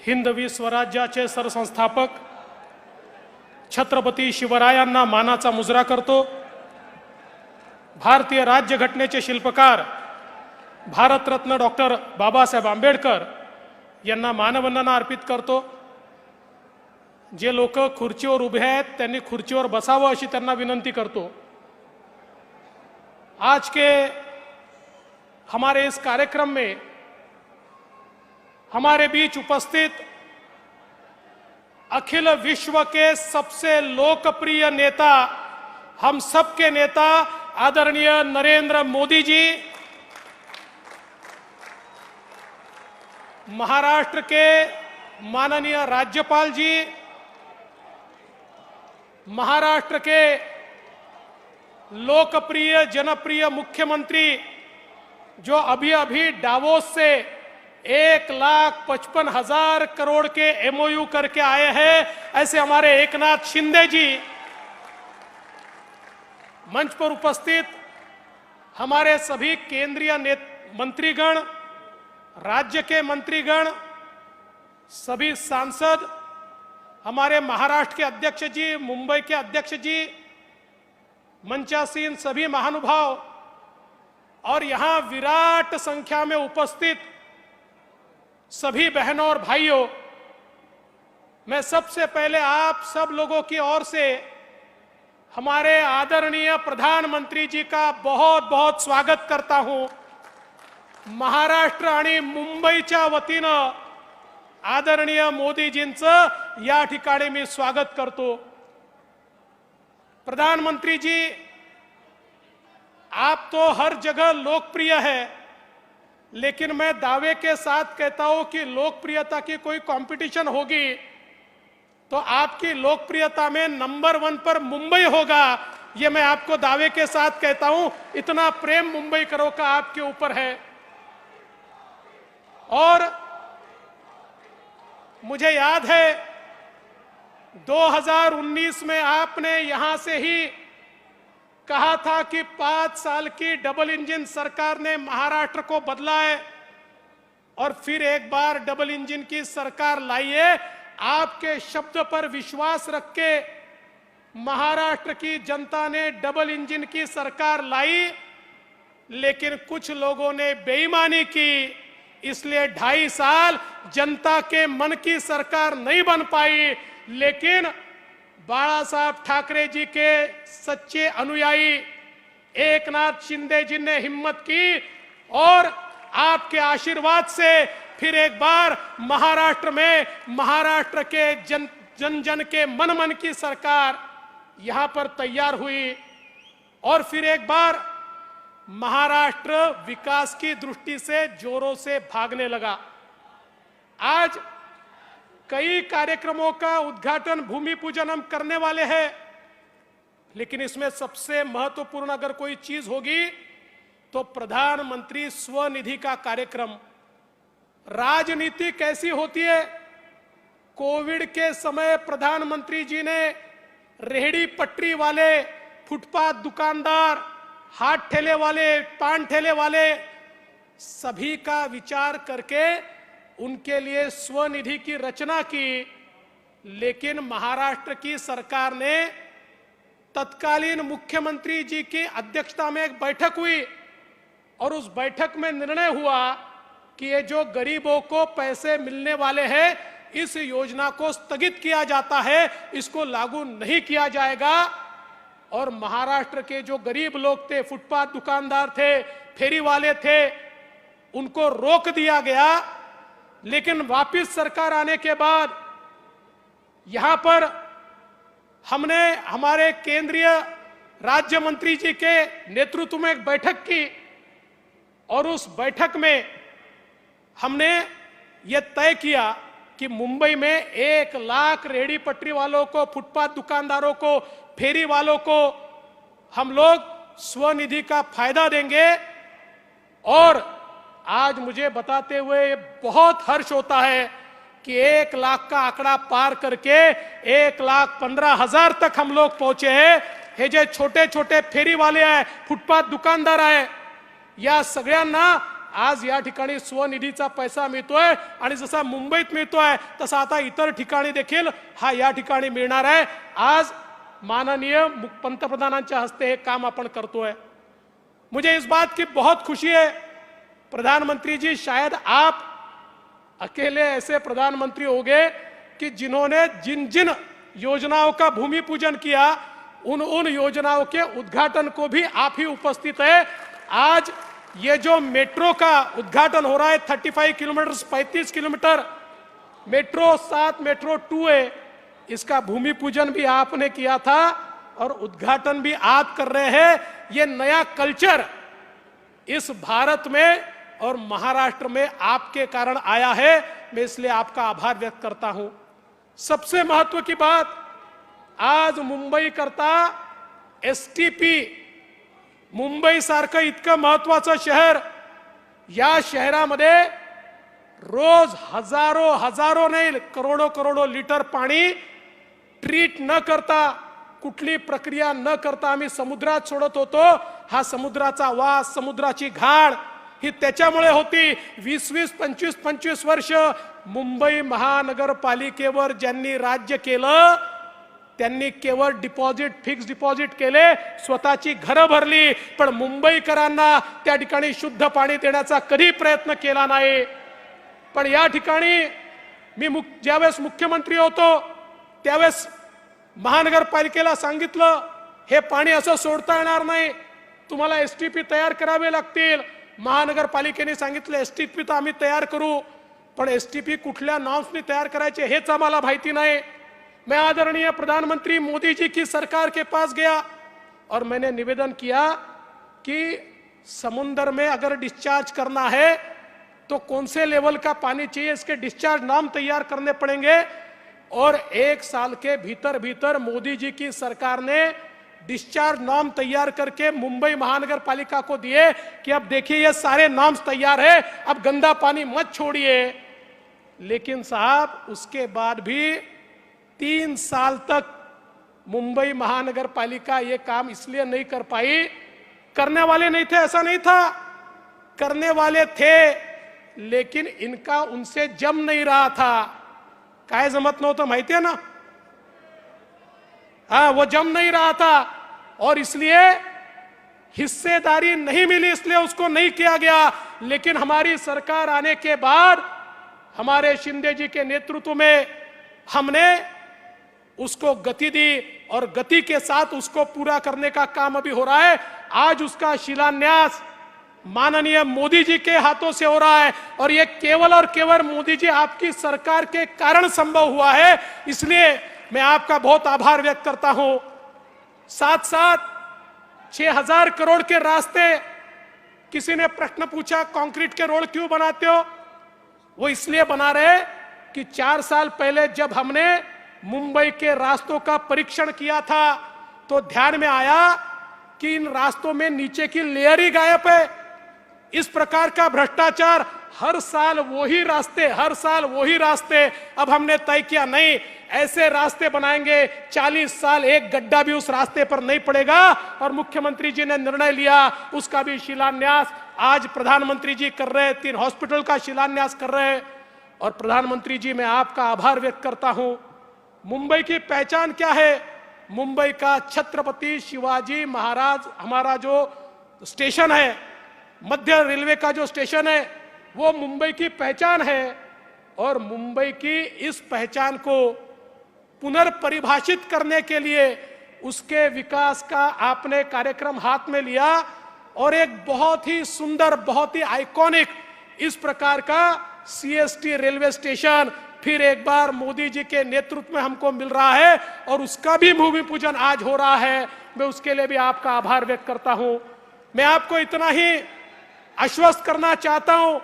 हिंदवी स्वराज्याचे सरसंस्थापक छत्रपती शिवरायांना मानाचा मुजरा करतो। भारतीय राज्यघटनेचे शिल्पकार भारतरत्न डॉक्टर बाबासाहेब आंबेडकर यांना मानवंदना अर्पित करतो। जे लोक खुर्चीवर उभे आहेत त्यांनी खुर्चीवर बसावं अशी त्यांना विनंती करतो। आज के हमारे इस कार्यक्रम में हमारे बीच उपस्थित अखिल विश्व के सबसे लोकप्रिय नेता, हम सबके नेता आदरणीय नरेंद्र मोदी जी, महाराष्ट्र के माननीय राज्यपाल जी, महाराष्ट्र के लोकप्रिय जनप्रिय मुख्यमंत्री जो अभी अभी डावोस से 1,55,000 करोड़ के एमओयू करके आए हैं, ऐसे हमारे एकनाथ शिंदे जी, मंच पर उपस्थित हमारे सभी केंद्रीय मंत्रीगण, राज्य के मंत्रीगण, सभी सांसद, हमारे महाराष्ट्र के अध्यक्ष जी, मुंबई के अध्यक्ष जी, मंचासीन सभी महानुभाव और यहां विराट संख्या में उपस्थित सभी बहनों और भाइयों, मैं सबसे पहले आप सब लोगों की ओर से हमारे आदरणीय प्रधानमंत्री जी का बहुत बहुत स्वागत करता हूं। महाराष्ट्र आणि मुंबईच्या वतीनं आदरणीय मोदीजींचं या ठिकाणी मी स्वागत करतो। प्रधानमंत्री जी, आप तो हर जगह लोकप्रिय है, लेकिन मैं दावे के साथ कहता हूं कि लोकप्रियता की कोई कंपटीशन होगी तो आपकी लोकप्रियता में नंबर 1 पर मुंबई होगा। ये मैं आपको दावे के साथ कहता हूं, इतना प्रेम मुंबई करो का आपके ऊपर है। और मुझे याद है 2019 में आपने यहां से ही कहा था कि 5 साल की डबल इंजन सरकार ने महाराष्ट्र को बदला है और फिर एक बार डबल इंजन की सरकार लाई है। आपके शब्द पर विश्वास रख के महाराष्ट्र की जनता ने डबल इंजन की सरकार लाई, लेकिन कुछ लोगों ने बेईमानी की, इसलिए 2.5 साल जनता के मन की सरकार नहीं बन पाई। लेकिन बाला साहब ठाकरे जी के सच्चे अनुयायी एकनाथ शिंदे जी ने हिम्मत की और आपके आशीर्वाद से फिर एक बार महाराष्ट्र में महाराष्ट्र के जन जन के मन की सरकार यहां पर तैयार हुई और फिर एक बार महाराष्ट्र विकास की दृष्टि से जोरों से भागने लगा। आज कई कार्यक्रमों का उद्घाटन, भूमि पूजन हम करने वाले हैं, लेकिन इसमें सबसे महत्वपूर्ण अगर कोई चीज होगी तो प्रधानमंत्री स्वनिधि का कार्यक्रम। राजनीति कैसी होती है? कोविड के समय प्रधानमंत्री जी ने रेहड़ी पटरी वाले, फुटपाथ दुकानदार, हाथ ठेले वाले, पान ठेले वाले, सभी का विचार करके उनके लिए स्वनिधि की रचना की। लेकिन महाराष्ट्र की सरकार ने तत्कालीन मुख्यमंत्री जी की अध्यक्षता में एक बैठक हुई और उस बैठक में निर्णय हुआ कि ये जो गरीबों को पैसे मिलने वाले हैं, इस योजना को स्थगित किया जाता है, इसको लागू नहीं किया जाएगा। और महाराष्ट्र के जो गरीब लोग थे, फुटपाथ दुकानदार थे, फेरी वाले थे, उनको रोक दिया गया। लेकिन वापस सरकार आने के बाद यहां पर हमने हमारे केंद्रीय राज्य मंत्री जी के नेतृत्व में एक बैठक की और उस बैठक में हमने यह तय किया कि मुंबई में 1 लाख रेहड़ी पटरी वालों को, फुटपाथ दुकानदारों को, फेरी वालों को हम लोग स्वनिधि का फायदा देंगे। और आज मुझे बताते हुए बहुत हर्ष होता है कि 1 लाख का आंकड़ा पार करके 1,15,000 तक हम लोग पहुंचे हैं। हे जे छोटे छोटे फेरी वाले आहे, फुटपाथ दुकानदार आहे, या सगळ्यांना आज या ठिकाणी स्वनिधीचा पैसा मिळतोय आणि जसा मुंबईत मिळतोय तसा आता इतर ठिकाणी देखील हा या ठिकाणी मिळणार आहे। आज माननीय पंतप्रधानांच्या हस्ते हे काम आपण करतोय। मुझे इस बात की बहुत खुशी है प्रधानमंत्री जी, शायद आप अकेले ऐसे प्रधानमंत्री होंगे कि जिन्होंने जिन जिन योजनाओं का भूमि पूजन किया उन योजनाओं के उद्घाटन को भी आप ही उपस्थित है। आज ये जो मेट्रो का उद्घाटन हो रहा है 35 किलोमीटर 35 किलोमीटर मेट्रो 7 मेट्रो 2 है, इसका भूमि पूजन भी आपने किया था और उद्घाटन भी आप कर रहे हैं। ये नया कल्चर इस भारत में और महाराष्ट्र में आपके कारण आया है, मैं इसलिए आपका आभार व्यक्त करता हूं। सबसे महत्व की बात, आज मुंबई करता एसटीपी, मुंबई सारखं इतकं महत्वाचं शहर, या शहरामध्ये रोज हजारो नाही करोडो लिटर पाणी ट्रीट न करता, कुठली प्रक्रिया न करता आम्ही समुद्रात सोडत होतो। हा समुद्राचा वास, समुद्राची घाण ही त्याच्यामुळे होती। 20-20, 25-25 वर्ष मुंबई महानगरपालिकेवर ज्यांनी राज्य केलं त्यांनी केवळ डिपॉझिट, फिक्स डिपॉझिट केले, स्वतःची घरं भरली, पण मुंबईकरांना त्या ठिकाणी शुद्ध पाणी देण्याचा कधी प्रयत्न केला नाही। पण या ठिकाणी मी ज्यावेळेस मुख्यमंत्री होतो त्यावेळेस महानगरपालिकेला सांगितलं हे पाणी असं सोडता येणार नाही, तुम्हाला एसटीपी तयार करावे लागतील। महानगरपालिकेने सांगितलं एसटीपी तर आम्ही तयार करू, पण एसटीपी कुठल्या नॉर्म्सनी तयार करायचे हेच आम्हाला माहिती नाही। मैं आदरणीय प्रधानमंत्री मोदी जी की सरकार के पास गया और मैंने निवेदन किया कि समुद्र में अगर डिस्चार्ज करना है तो कौन से लेवल का पानी चाहिए, इसके डिस्चार्ज नॉर्म तैयार करने पड़ेंगे। और 1 साल के भीतर भीतर मोदी जी की सरकार ने डिस्चार्ज नॉर्म तैयार करके मुंबई महानगर पालिका को दिए कि अब देखिए ये सारे नॉर्म्स तैयार है, अब गंदा पानी मत छोड़िए। लेकिन साहब उसके बाद भी 3 साल तक मुंबई महानगर पालिका ये काम इसलिए नहीं कर पाई, करने वाले नहीं थे ऐसा नहीं था, करने वाले थे लेकिन इनका उनसे जम नहीं रहा था। काय जमत नव्हतं माहिती है ना, हाँ वो जम नहीं रहा था और इसलिए हिस्सेदारी नहीं मिली, इसलिए उसको नहीं किया गया। लेकिन हमारी सरकार आने के बाद हमारे शिंदे जी के नेतृत्व में हमने उसको गति दी और गति के साथ उसको पूरा करने का काम अभी हो रहा है। आज उसका शिलान्यास माननीय मोदी जी के हाथों से हो रहा है और ये केवल और केवल मोदी जी आपकी सरकार के कारण संभव हुआ है, इसलिए मैं आपका बहुत आभार व्यक्त करता हूं। साथ साथ 6000 करोड़ के रास्ते, किसी ने प्रश्न पूछा कंक्रीट के रोड क्यों बनाते हो, वो इसलिए बना रहे कि 4 साल पहले जब हमने मुंबई के रास्तों का परीक्षण किया था तो ध्यान में आया कि इन रास्तों में नीचे की लेयर ही गायब है। इस प्रकार का भ्रष्टाचार, हर साल वही रास्ते। अब हमने तय किया नहीं, ऐसे रास्ते बनाएंगे 40 साल एक गड्ढा भी उस रास्ते पर नहीं पड़ेगा। और मुख्यमंत्री जी ने निर्णय लिया, उसका भी शिलान्यास आज प्रधानमंत्री जी कर रहे हैं, 3 हॉस्पिटल का शिलान्यास कर रहे हैं। और प्रधानमंत्री जी मैं आपका आभार व्यक्त करता हूं। मुंबई की पहचान क्या है, मुंबई का छत्रपति शिवाजी महाराज हमारा जो स्टेशन है, मध्य रेलवे का जो स्टेशन है, वो मुंबई की पहचान है। और मुंबई की इस पहचान को पुनर्परिभाषित करने के लिए उसके विकास का आपने कार्यक्रम हाथ में लिया और एक बहुत ही सुंदर, बहुत ही आइकॉनिक इस प्रकार का सीएसटी रेलवे स्टेशन फिर एक बार मोदी जी के नेतृत्व में हमको मिल रहा है और उसका भी भूमि पूजन आज हो रहा है। मैं उसके लिए भी आपका आभार व्यक्त करता हूं। मैं आपको इतना ही आश्वस्त करना चाहता हूं,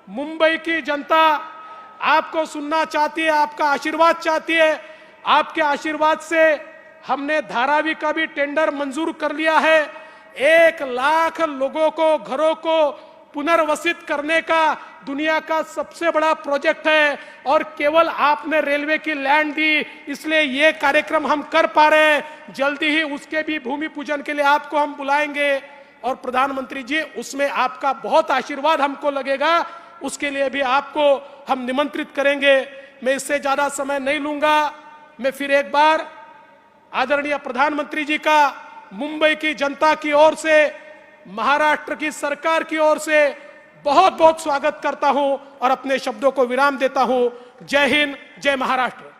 मुंबई की जनता आपको सुनना चाहती है, आपका आशीर्वाद चाहती है। आपके आशीर्वाद से हमने धारावी का भी टेंडर मंजूर कर लिया है। 1 लाख लोगों को, घरों को पुनर्वसित करने का दुनिया का सबसे बड़ा प्रोजेक्ट है और केवल आपने रेलवे की लैंड दी, इसलिए ये कार्यक्रम हम कर पा रहे हैं। जल्दी ही उसके भी भूमि पूजन के लिए आपको हम बुलाएंगे और प्रधानमंत्री जी उसमें आपका बहुत आशीर्वाद हमको लगेगा, उसके लिए भी आपको हम निमंत्रित करेंगे। मैं इससे ज्यादा समय नहीं लूंगा। मैं फिर एक बार आदरणीय प्रधानमंत्री जी का मुंबई की जनता की ओर से, महाराष्ट्र की सरकार की ओर से बहुत बहुत स्वागत करता हूं और अपने शब्दों को विराम देता हूं। जय हिंद, जय महाराष्ट्र।